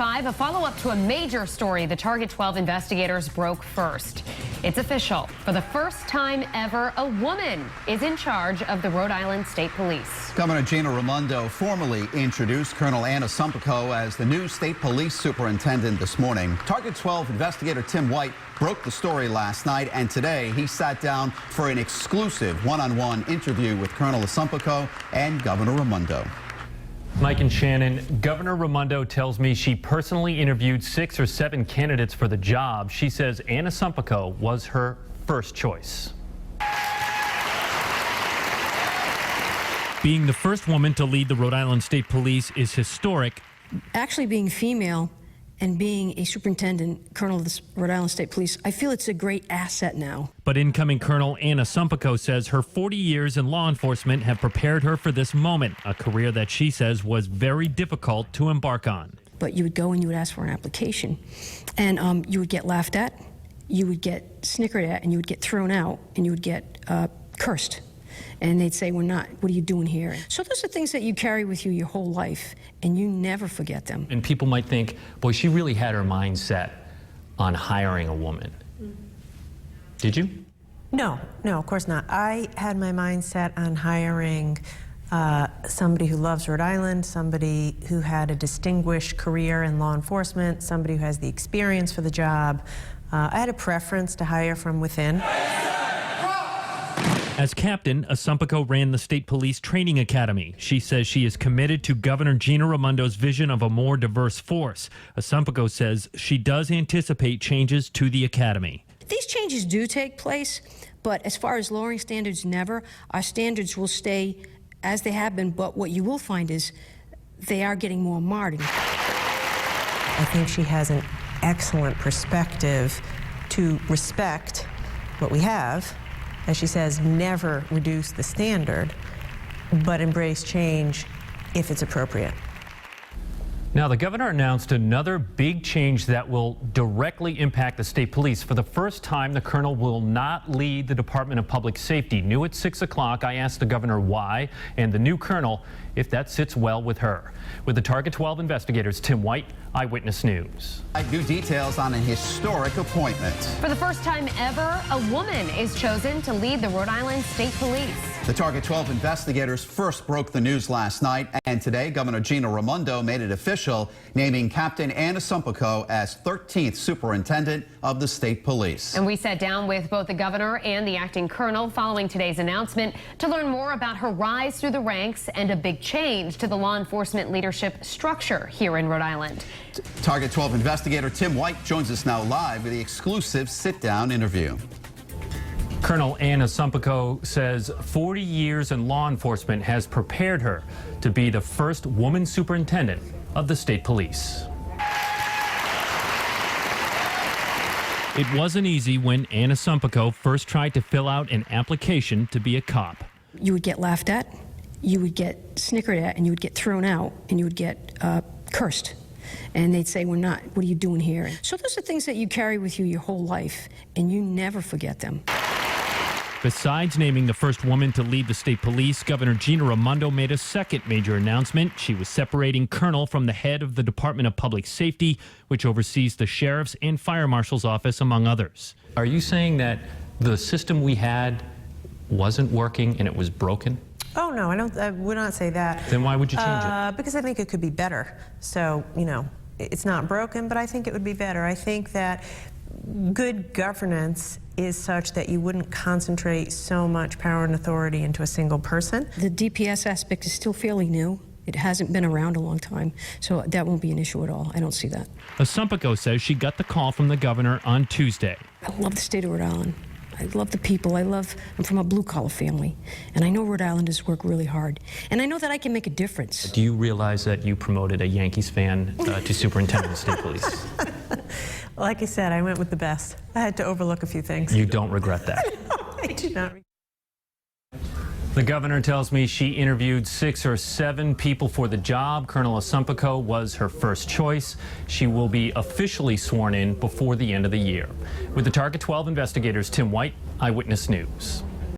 5, a follow-up to a major story the Target 12 investigators broke first. It's official. For the first time ever, a woman is in charge of the Rhode Island State Police. Governor Gina Raimondo formally introduced Colonel Assumpico as the new state police superintendent this morning. Target 12 investigator Tim White broke the story last night, and today he sat down for an exclusive one-on-one interview with Colonel Assumpico and Governor Raimondo. Mike and Shannon, Governor Raimondo tells me she personally interviewed 6 or 7 candidates for the job. She says Assumpico was her first choice. Being the first woman to lead the Rhode Island State Police is historic. Actually being female and being a superintendent, colonel of the Rhode Island State Police, I feel it's a great asset now. But incoming Colonel Assumpico says her 40 years in law enforcement have prepared her for this moment, a career that she says was very difficult to embark on. But you would go and you would ask for an application, and you would get laughed at, you would get snickered at, and you would get thrown out, and you would get cursed. And they'd say, "We're not, what are you doing here?" So those are things that you carry with you your whole life, and you never forget them. And people might think, boy, she really had her mind set on hiring a woman. Did you? No, of course not. I had my mind set on hiring somebody who loves Rhode Island, somebody who had a distinguished career in law enforcement, somebody who has the experience for the job. I had a preference to hire from within. As captain, Assumpico ran the State Police Training Academy. She says she is committed to Governor Gina Raimondo's vision of a more diverse force. Assumpico says she does anticipate changes to the academy. These changes do take place, but as far as lowering standards, never. Our standards will stay as they have been, but what you will find is they are getting more modern. I think she has an excellent perspective to respect what we have. As she says, never reduce the standard, but embrace change if it's appropriate. Now, the governor announced another big change that will directly impact the state police. For the first time, the colonel will not lead the Department of Public Safety. New at 6 o'clock, I asked the governor why, and the new colonel if that sits well with her. With the Target 12 investigators, Tim White, Eyewitness News. New details on a historic appointment. For the first time ever, a woman is chosen to lead the Rhode Island State Police. The Target 12 investigators first broke the news last night, and today Governor Gina Raimondo made it official, naming Captain Assumpico as 13th Superintendent of the State Police. And we sat down with both the governor and the acting colonel following today's announcement to learn more about her rise through the ranks and a big change to the law enforcement leadership structure here in Rhode Island. Target 12 investigator Tim White joins us now live with the exclusive sit-down interview. Colonel Assumpico says 40 years in law enforcement has prepared her to be the first woman superintendent of the state police. It wasn't easy when Assumpico first tried to fill out an application to be a cop. You would get laughed at, you would get snickered at, and you would get thrown out, and you would get cursed. And they'd say, "We're not, what are you doing here?" So those are things that you carry with you your whole life, and you never forget them. Besides naming the first woman to lead the state police, Governor Gina Raimondo made a second major announcement. She was separating Colonel from the head of the Department of Public Safety, which oversees the sheriff's and fire marshal's office, among others. Are you saying that the system we had wasn't working and it was broken? Oh, no, I would not say that. Then why would you change it? Because I think it could be better. So, you know, it's not broken, but I think it would be better. I think that good governance is such that you wouldn't concentrate so much power and authority into a single person. The DPS aspect is still fairly new. It hasn't been around a long time, so that won't be an issue at all. I don't see that. Assumpico says she got the call from the governor on Tuesday. I love the state of Rhode Island. I love the people. I'm from a blue-collar family, and I know Rhode Islanders work really hard, and I know that I can make a difference. Do you realize that you promoted a Yankees fan to superintendent of state police? Like I said, I went with the best. I had to overlook a few things. You don't regret that? No, I do not. The governor tells me she interviewed 6 or 7 people for the job. Colonel Assumpico was her first choice. She will be officially sworn in before the end of the year. With the Target 12 investigators, Tim White, Eyewitness News.